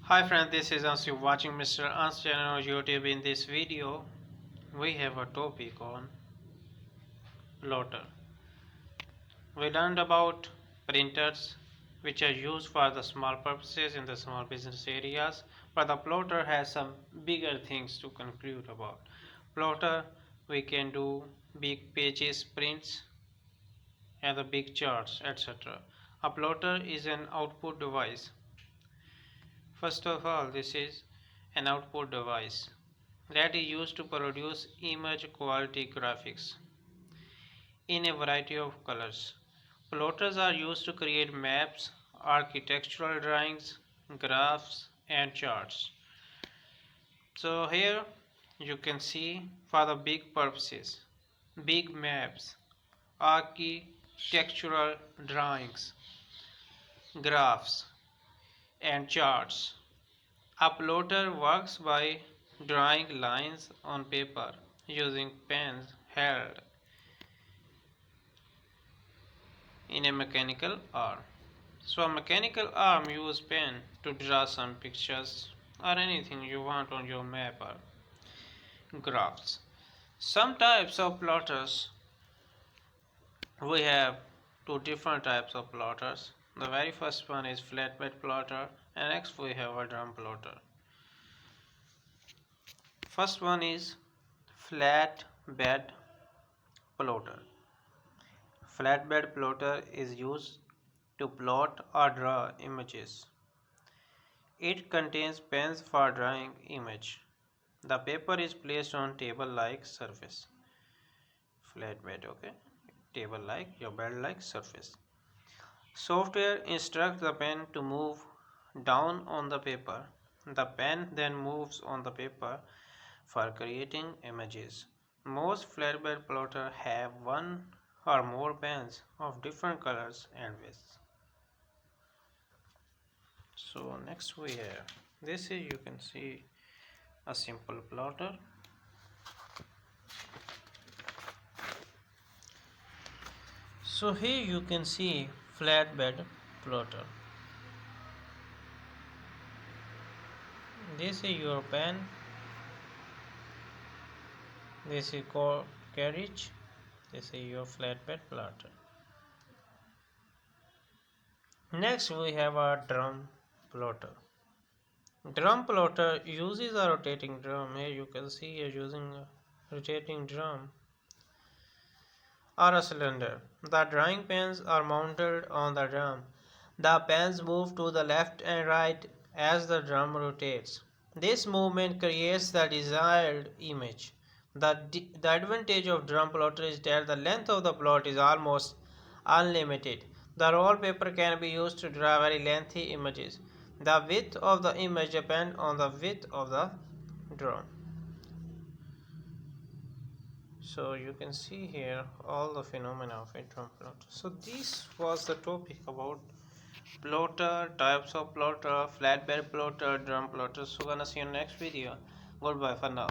Hi friends, this is Ans. You're watching Mr. Ans channel on YouTube. In this video, we have a topic on plotter. We learned about printers which are used for the small purposes in the small business areas, but the plotter has some bigger things to conclude about. Plotter, we can do big pages prints and the big charts, etc. A plotter is an output device. First of all, this is an output device that is used to produce image quality graphics in a variety of colors. Plotters are used to create maps, architectural drawings, graphs, and charts. So here you can see for the big purposes, big maps, architectural drawings, graphs, and charts. A plotter works by drawing lines on paper using pens held in a mechanical arm. So a mechanical arm uses pen to draw some pictures or anything you want on your map or graphs. Some types of plotters, we have two different types of plotters. The very first one is flatbed plotter and next we have a drum plotter. First one is flatbed plotter. Flatbed plotter is used to plot or draw images. It contains pens for drawing image. The paper is placed on table-like surface. Flatbed, okay? Table-like, your bed-like surface. Software instructs the pen to move down on the paper. The pen then moves on the paper for creating images. Most flatbed plotters have one or more pens of different colors and widths. So next we have, this is, you can see a simple plotter. So here you can see flatbed plotter. This is your pen. This is carriage. This is your flatbed plotter. Next we have a drum plotter. Drum plotter uses a rotating drum. Here you can see you're using a rotating drum or a cylinder. The drawing pens are mounted on the drum. The pens move to the left and right as the drum rotates. This movement creates the desired image. The advantage of drum plotter is that the length of the plot is almost unlimited. The roll paper can be used to draw very lengthy images. The width of the image depends on the width of the drum. So you can see here all the phenomena of a drum plotter. So this was the topic about plotter, types of plotter, flatbed plotter, drum plotter. So gonna see you in next video. Goodbye for now.